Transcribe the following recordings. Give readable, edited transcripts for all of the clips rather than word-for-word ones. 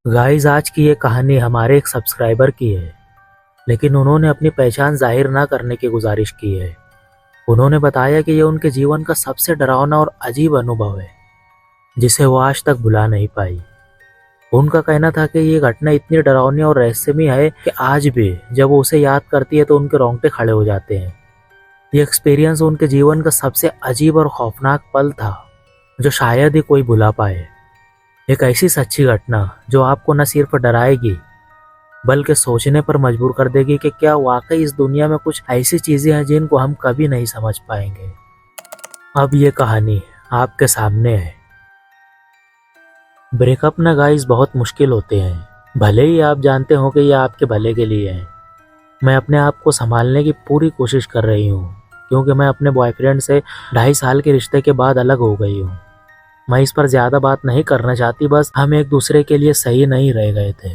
Guys, आज की ये कहानी हमारे एक सब्सक्राइबर की है, लेकिन उन्होंने अपनी पहचान जाहिर ना करने की गुजारिश की है। उन्होंने बताया कि ये उनके जीवन का सबसे डरावना और अजीब अनुभव है, जिसे वो आज तक भुला नहीं पाई। उनका कहना था कि ये घटना इतनी डरावनी और रहस्यमयी है कि आज भी जब वो उसे याद करती है तो उनके रोंगटे खड़े हो जाते हैं। ये एक्सपीरियंस उनके जीवन का सबसे अजीब और खौफनाक पल था, जो शायद ही कोई भुला पाए। एक ऐसी सच्ची घटना जो आपको न सिर्फ डराएगी बल्कि सोचने पर मजबूर कर देगी कि क्या वाकई इस दुनिया में कुछ ऐसी चीजें हैं जिनको हम कभी नहीं समझ पाएंगे। अब ये कहानी आपके सामने है। ब्रेकअप ना गाइस बहुत मुश्किल होते हैं, भले ही आप जानते हो कि ये आपके भले के लिए है। मैं अपने आप को संभालने की पूरी कोशिश कर रही हूँ, क्योंकि मैं अपने बॉयफ्रेंड से 2.5 साल के रिश्ते के बाद अलग हो गई हूँ। मैं इस पर ज़्यादा बात नहीं करना चाहती, बस हम एक दूसरे के लिए सही नहीं रह गए थे।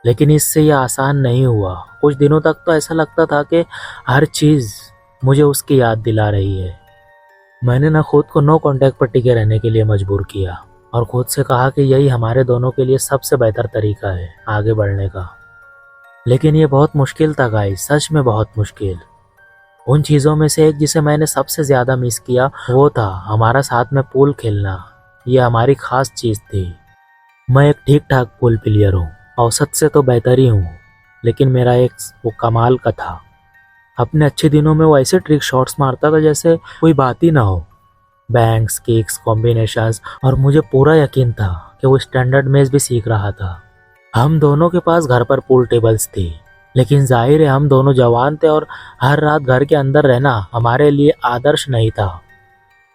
लेकिन इससे यह आसान नहीं हुआ। कुछ दिनों तक तो ऐसा लगता था कि हर चीज़ मुझे उसकी याद दिला रही है। मैंने ना खुद को नो कांटेक्ट पर टिके रहने के लिए मजबूर किया और खुद से कहा कि यही हमारे दोनों के लिए सबसे बेहतर तरीका है आगे बढ़ने का। लेकिन ये बहुत मुश्किल था गाइस, सच में बहुत मुश्किल। उन चीज़ों में से एक जिसे मैंने सबसे ज़्यादा मिस किया वो था हमारा साथ में पूल खेलना। ये हमारी खास चीज़ थी। मैं एक ठीक ठाक पूल प्लेयर हूँ, औसत से तो बेहतर ही हूँ, लेकिन मेरा एक वो कमाल का था। अपने अच्छे दिनों में वो ऐसे ट्रिक शॉट्स मारता था जैसे कोई बात ही ना हो। बैंक्स, किक्स, कॉम्बिनेशंस, और मुझे पूरा यकीन था कि वो स्टैंडर्ड मैच भी सीख रहा था। हम दोनों के पास घर पर पूल टेबल्स थी, लेकिन जाहिर है हम दोनों जवान थे और हर रात घर के अंदर रहना हमारे लिए आदर्श नहीं था।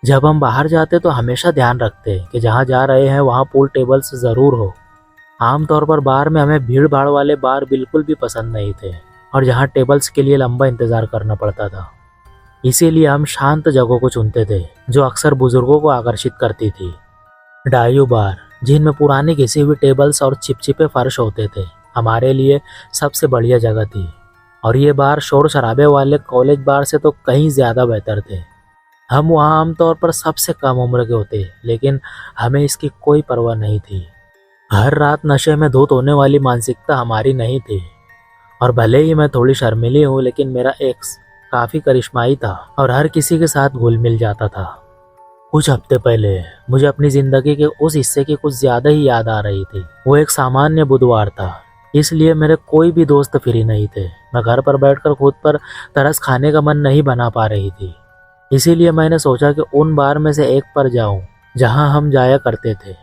जब हम बाहर जाते तो हमेशा ध्यान रखते कि जहाँ जा रहे हैं वहाँ पूल टेबल्स ज़रूर हो। आमतौर पर बार में हमें भीड़ भाड़ वाले बार बिल्कुल भी पसंद नहीं थे, और जहाँ टेबल्स के लिए लंबा इंतज़ार करना पड़ता था। इसीलिए हम शांत जगहों को चुनते थे जो अक्सर बुजुर्गों को आकर्षित करती थी। डायू बार, जिनमें पुरानी घिसी हुई टेबल्स और चिपचिपे फर्श होते थे, हमारे लिए सबसे बढ़िया जगह थी। और ये बार शोर शराबे वाले कॉलेज बार से तो कहीं ज़्यादा बेहतर थे। हम वहाँ आमतौर पर सबसे कम उम्र के होते, लेकिन हमें इसकी कोई परवाह नहीं थी। हर रात नशे में धुत होने वाली मानसिकता हमारी नहीं थी। और भले ही मैं थोड़ी शर्मीली हूँ, लेकिन मेरा एक्स काफ़ी करिश्माई था और हर किसी के साथ घुल मिल जाता था। कुछ हफ्ते पहले मुझे अपनी ज़िंदगी के उस हिस्से की कुछ ज़्यादा ही याद आ रही थी। वो एक सामान्य बुधवार था, इसलिए मेरे कोई भी दोस्त फ्री नहीं थे। मैं घर पर बैठकर खुद पर तरस खाने का मन नहीं बना पा रही थी। इसीलिए मैंने सोचा कि उन बार में से एक पर जाऊं जहां हम जाया करते थे।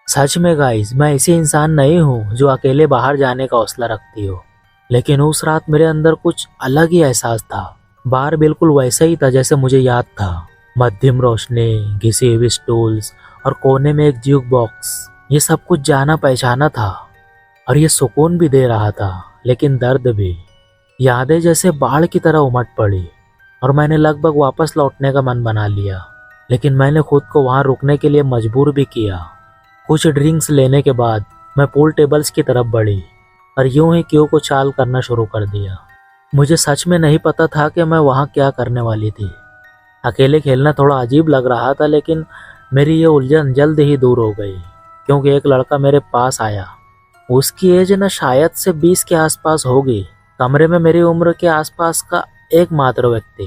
सच में गाइस, मैं ऐसी इंसान नहीं हूं जो अकेले बाहर जाने का हौसला रखती हो, लेकिन उस रात मेरे अंदर कुछ अलग ही एहसास था। बार बिल्कुल वैसा ही था जैसे मुझे याद था। मध्यम रोशनी, घिसी हुई स्टूल्स और कोने में एक ज्यूक बॉक्स। ये सब कुछ जाना पहचाना था और ये सुकून भी दे रहा था, लेकिन दर्द भी। यादें जैसे बाढ़ की तरह उमड़ पड़ी और मैंने लगभग वापस लौटने का मन बना लिया। लेकिन मैंने खुद को वहाँ रुकने के लिए मजबूर भी किया। कुछ ड्रिंक्स लेने के बाद मैं पूल टेबल्स की तरफ बढ़ी और यूं ही क्यों को चाल करना शुरू कर दिया। मुझे सच में नहीं पता था कि मैं वहाँ क्या करने वाली थी। अकेले खेलना थोड़ा अजीब लग रहा था, लेकिन मेरी ये उलझन जल्द ही दूर हो गई, क्योंकि एक लड़का मेरे पास आया। उसकी एज न शायद से 20 के आसपास होगी। कमरे में मेरी उम्र के आसपास का एकमात्र व्यक्ति।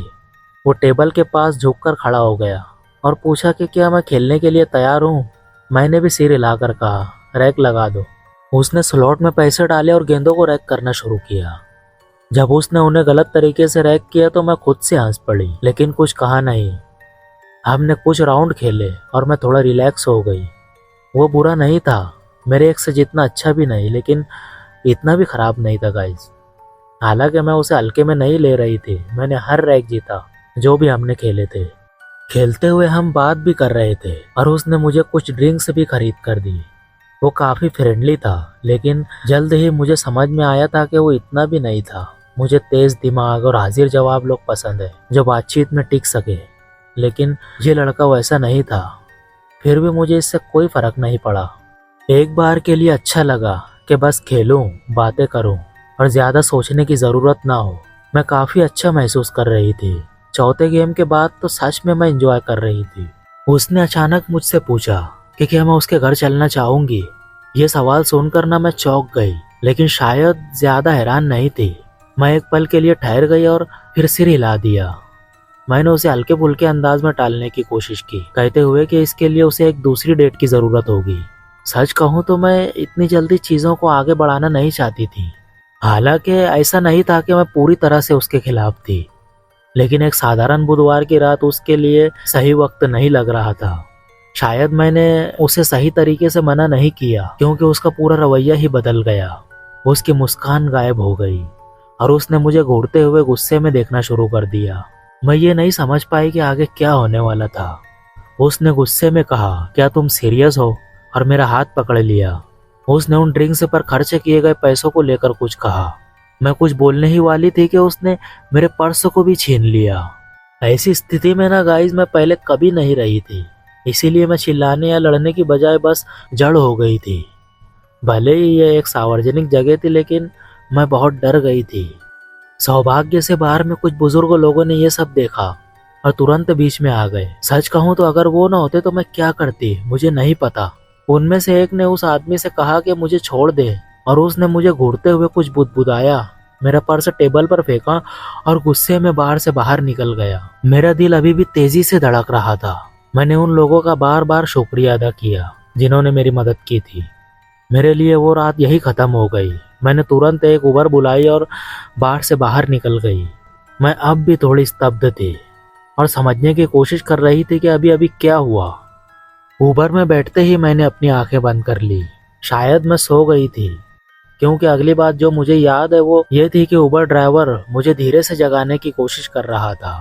वो टेबल के पास झुककर खड़ा हो गया और पूछा कि क्या मैं खेलने के लिए तैयार हूँ। मैंने भी सिर हिलाकर कहा, रैक लगा दो। उसने स्लॉट में पैसे डाले और गेंदों को रैक करना शुरू किया। जब उसने उन्हें गलत तरीके से रैक किया तो मैं खुद से हंस पड़ी, लेकिन कुछ कहा नहीं। हमने कुछ राउंड खेले और मैं थोड़ा रिलैक्स हो गई। वो बुरा नहीं था, मेरे एक से जितना अच्छा भी नहीं, लेकिन इतना भी खराब नहीं था गाइस। हालांकि मैं उसे हल्के में नहीं ले रही थी। मैंने हर रैक जीता जो भी हमने खेले थे। खेलते हुए हम बात भी कर रहे थे और उसने मुझे कुछ ड्रिंक्स भी खरीद कर दी। वो काफ़ी फ्रेंडली था, लेकिन जल्द ही मुझे समझ में आया था कि वो इतना भी नहीं था। मुझे तेज़ दिमाग और हाजिर जवाब लोग पसंद है जो बातचीत में टिक सके, लेकिन ये लड़का वैसा नहीं था। फिर भी मुझे इससे कोई फ़र्क नहीं पड़ा। एक बार के लिए अच्छा लगा कि बस खेलूं, बातें करूं और ज़्यादा सोचने की ज़रूरत ना हो। मैं काफ़ी अच्छा महसूस कर रही थी। चौथे गेम के बाद तो सच में मैं एंजॉय कर रही थी। उसने अचानक मुझसे पूछा कि क्या मैं उसके घर चलना चाहूँगी। ये सवाल सुनकर ना मैं चौंक गई, लेकिन शायद ज्यादा हैरान नहीं थी। मैं एक पल के लिए ठहर गई और फिर सिर हिला दिया। मैंने उसे हल्के फुल्के अंदाज में टालने की कोशिश की, कहते हुए कि इसके लिए उसे एक दूसरी डेट की जरूरत होगी। सच कहूँ तो मैं इतनी जल्दी चीजों को आगे बढ़ाना नहीं चाहती थी। हालांकि ऐसा नहीं था कि मैं पूरी तरह से उसके खिलाफ थी, लेकिन एक साधारण बुधवार की रात उसके लिए सही वक्त नहीं लग रहा था। शायद मैंने उसे सही तरीके से मना नहीं किया, क्योंकि उसका पूरा रवैया ही बदल गया। उसकी मुस्कान गायब हो गई और उसने मुझे घूरते हुए गुस्से में देखना शुरू कर दिया। मैं ये नहीं समझ पाई कि आगे क्या होने वाला था। उसने गुस्से में कहा, क्या तुम सीरियस हो? और मेरा हाथ पकड़ लिया। उसने उन ड्रिंक्स पर खर्च किए गए पैसों को लेकर कुछ कहा। मैं कुछ बोलने ही वाली थी कि उसने मेरे पर्स को भी छीन लिया। ऐसी स्थिति में ना गाइस, मैं पहले कभी नहीं रही थी, इसीलिए मैं चिल्लाने या लड़ने की बजाय बस जड़ हो गई थी। भले ही ये एक सार्वजनिक जगह थी, लेकिन मैं बहुत डर गई थी। सौभाग्य से बाहर में कुछ बुजुर्ग लोगों ने ये सब देखा और तुरंत बीच में आ गए। सच कहूँ तो अगर वो ना होते तो मैं क्या करती मुझे नहीं पता। उनमें से एक ने उस आदमी से कहा कि मुझे छोड़ दे, और उसने मुझे घूरते हुए कुछ बुदबुदाया, मेरा पर्स टेबल पर फेंका और गुस्से में बाहर से बाहर निकल गया। मेरा दिल अभी भी तेजी से धड़क रहा था। मैंने उन लोगों का बार बार शुक्रिया अदा किया जिन्होंने मेरी मदद की थी। मेरे लिए वो रात यही खत्म हो गई। मैंने तुरंत एक उबर बुलाई और बार से बाहर निकल गई। मैं अब भी थोड़ी स्तब्ध थी और समझने की कोशिश कर रही थी कि अभी अभी क्या हुआ। उबर में बैठते ही मैंने अपनी आंखें बंद कर ली। शायद मैं सो गई थी, क्योंकि अगली बात जो मुझे याद है वो ये थी कि उबर ड्राइवर मुझे धीरे से जगाने की कोशिश कर रहा था।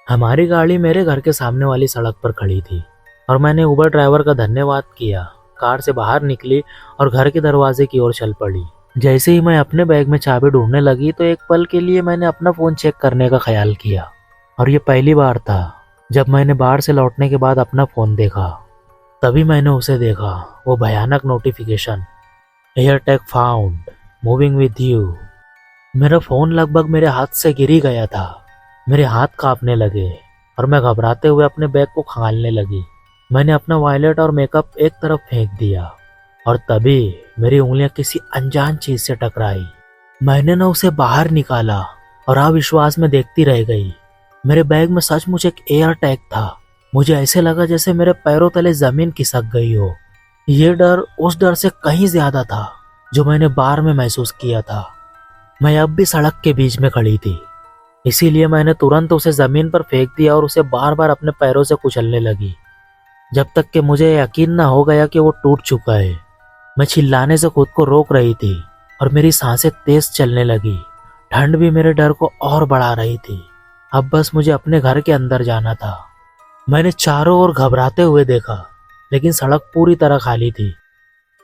हमारी गाड़ी मेरे घर के सामने वाली सड़क पर खड़ी थी और मैंने उबर ड्राइवर का धन्यवाद किया। कार से बाहर निकली और घर के दरवाजे की ओर चल पड़ी। जैसे ही मैं अपने बैग में चाबी ढूंढने लगी तो एक पल के लिए मैंने अपना फोन चेक करने का ख्याल किया, और ये पहली बार था जब मैंने बाहर से लौटने के बाद अपना फोन देखा। तभी मैंने उसे देखा, वो भयानक notification, air tag found, moving with you. मेरा फोन लगभग मेरे हाथ से गिर ही गया था। मेरे हाथ कांपने लगे और मैं घबराते हुए अपने बैग को खंगालने लगी। मैंने अपना वॉलेट और मेकअप एक तरफ फेंक दिया और तभी मेरी उंगलियां किसी अनजान चीज से टकराई। मैंने ना उसे बाहर निकाला और अविश्वास में देखती रह गई। मेरे बैग में सचमुच एक एयर टैग था। मुझे ऐसे लगा जैसे मेरे पैरों तले जमीन खिसक गई हो। ये डर उस डर से कहीं ज्यादा था जो मैंने बार में महसूस किया था। मैं अब भी सड़क के बीच में खड़ी थी, इसीलिए मैंने तुरंत उसे जमीन पर फेंक दिया और उसे बार बार अपने पैरों से कुचलने लगी, जब तक कि मुझे यकीन न हो गया कि वो टूट चुका है। मैं चिल्लाने से खुद को रोक रही थी और मेरी सांसें तेज चलने लगी। ठंड भी मेरे डर को और बढ़ा रही थी। अब बस मुझे अपने घर के अंदर जाना था। मैंने चारों ओर घबराते हुए देखा, लेकिन सड़क पूरी तरह खाली थी।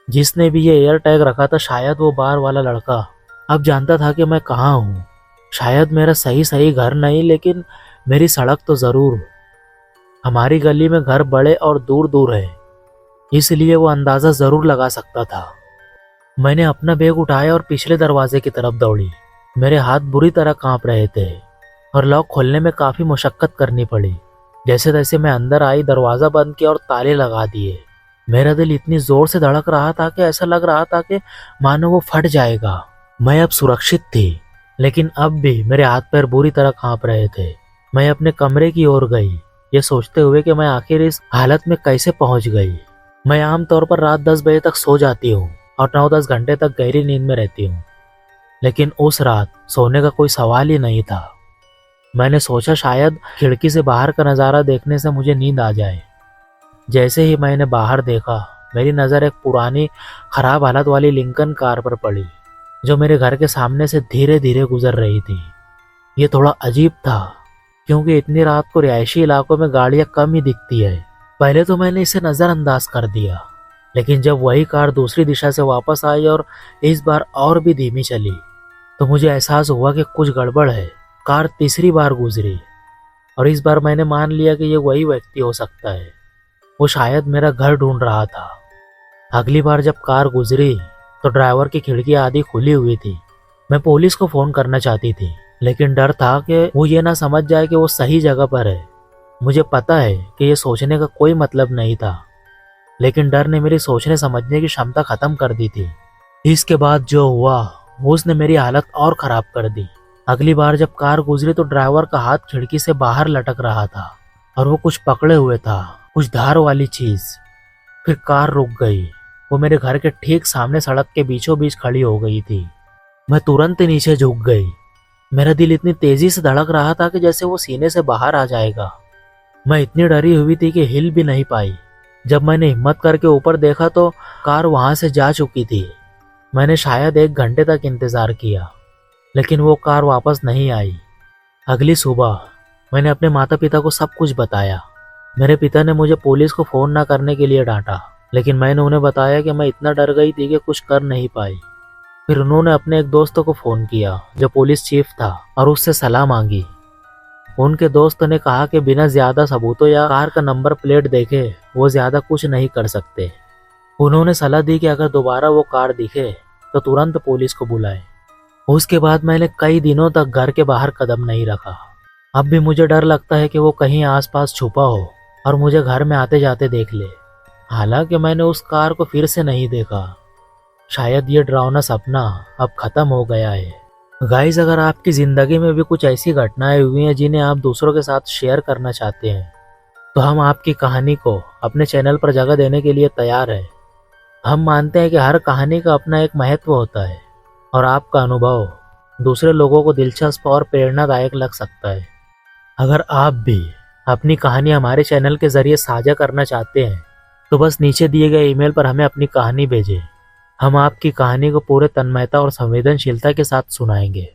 जिसने भी ये एयर टैग रखा था, शायद वो बार वाला लड़का अब जानता था कि मैं कहाँ हूँ। शायद मेरा सही घर नहीं, लेकिन मेरी सड़क तो जरूर। हमारी गली में घर बड़े और दूर दूर है, इसलिए वो अंदाजा जरूर लगा सकता था। मैंने अपना बैग उठाया और पिछले दरवाजे की तरफ दौड़ी। मेरे हाथ बुरी तरह कांप रहे थे और लॉक खोलने में काफी मुशक्कत करनी पड़ी। जैसे तैसे मैं अंदर आई, दरवाजा बंद किया और ताले लगा दिए। मेरा दिल इतनी जोर से धड़क रहा था कि ऐसा लग रहा था कि मानो वो फट जाएगा। मैं अब सुरक्षित थी, लेकिन अब भी मेरे हाथ पैर बुरी तरह कांप रहे थे। मैं अपने कमरे की ओर गई, ये सोचते हुए कि मैं आखिर इस हालत में कैसे पहुंच गई। मैं आमतौर पर रात 10 बजे तक सो जाती हूँ और 9-10 घंटे तक गहरी नींद में रहती हूँ, लेकिन उस रात सोने का कोई सवाल ही नहीं था। मैंने सोचा शायद खिड़की से बाहर का नज़ारा देखने से मुझे नींद आ जाए। जैसे ही मैंने बाहर देखा, मेरी नज़र एक पुरानी खराब हालत वाली लिंकन कार पर पड़ी, जो मेरे घर के सामने से धीरे धीरे गुजर रही थी। ये थोड़ा अजीब था, क्योंकि इतनी रात को रिहायशी इलाकों में गाड़ियाँ कम ही दिखती है। पहले तो मैंने इसे नज़रअंदाज कर दिया, लेकिन जब वही कार दूसरी दिशा से वापस आई और इस बार और भी धीमी चली, तो मुझे एहसास हुआ कि कुछ गड़बड़ है। कार तीसरी बार गुजरी और इस बार मैंने मान लिया कि ये वही व्यक्ति हो सकता है। वो शायद मेरा घर ढूंढ रहा था। अगली बार जब कार गुजरी तो ड्राइवर की खिड़की आधी खुली हुई थी। मैं पुलिस को फोन करना चाहती थी, लेकिन डर था कि वो ये ना समझ जाए कि वो सही जगह पर है। मुझे पता है कि ये सोचने का कोई मतलब नहीं था, लेकिन डर ने मेरी सोचने समझने की क्षमता खत्म कर दी थी। इसके बाद जो हुआ उसने मेरी हालत और खराब कर दी। अगली बार जब कार गुजरी तो ड्राइवर का हाथ खिड़की से बाहर लटक रहा था और वो कुछ पकड़े हुए था, कुछ धार वाली चीज। फिर कार रुक गई। वो मेरे घर के ठीक सामने सड़क के बीचों बीच खड़ी हो गई थी। मैं तुरंत ही नीचे झुक गई। मेरा दिल इतनी तेजी से धड़क रहा था कि जैसे वो सीने से बाहर आ जाएगा। मैं इतनी डरी हुई थी कि हिल भी नहीं पाई। जब मैंने हिम्मत करके ऊपर देखा तो कार वहां से जा चुकी थी। मैंने शायद 1 घंटे तक इंतजार किया, लेकिन वो कार वापस नहीं आई। अगली सुबह मैंने अपने माता पिता को सब कुछ बताया। मेरे पिता ने मुझे पुलिस को फ़ोन ना करने के लिए डांटा, लेकिन मैंने उन्हें बताया कि मैं इतना डर गई थी कि कुछ कर नहीं पाई। फिर उन्होंने अपने एक दोस्त को फ़ोन किया जो पुलिस चीफ था और उससे सलाह मांगी। उनके दोस्त ने कहा कि बिना ज़्यादा सबूतों या कार का नंबर प्लेट देखे वो ज़्यादा कुछ नहीं कर सकते। उन्होंने सलाह दी कि अगर दोबारा वो कार दिखे तो तुरंत पुलिस को बुलाए। उसके बाद मैंने कई दिनों तक घर के बाहर कदम नहीं रखा। अब भी मुझे डर लगता है कि वो कहीं आसपास छुपा हो और मुझे घर में आते जाते देख ले। हालांकि मैंने उस कार को फिर से नहीं देखा। शायद ये डरावना सपना अब खत्म हो गया है। गाइस, अगर आपकी ज़िंदगी में भी कुछ ऐसी घटनाएं हुई हैं जिन्हें आप दूसरों के साथ शेयर करना चाहते हैं, तो हम आपकी कहानी को अपने चैनल पर जगह देने के लिए तैयार हैं। हम मानते हैं कि हर कहानी का अपना एक महत्व होता है और आपका अनुभव दूसरे लोगों को दिलचस्प और प्रेरणादायक लग सकता है। अगर आप भी अपनी कहानी हमारे चैनल के ज़रिए साझा करना चाहते हैं तो बस नीचे दिए गए ईमेल पर हमें अपनी कहानी भेजें। हम आपकी कहानी को पूरे तन्मयता और संवेदनशीलता के साथ सुनाएंगे।